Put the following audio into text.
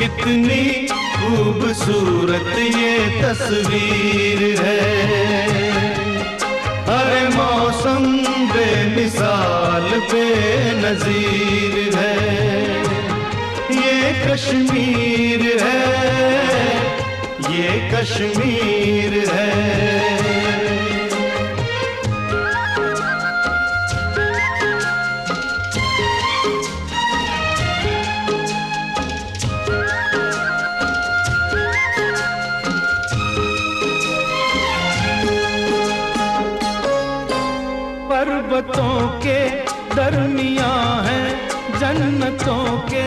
कितनी खूबसूरत ये तस्वीर है। अरे मौसम बेमिसाल बेनज़ीर है। ये कश्मीर है, ये कश्मीर है। पर्वतों के दरमियां है जन्नतों के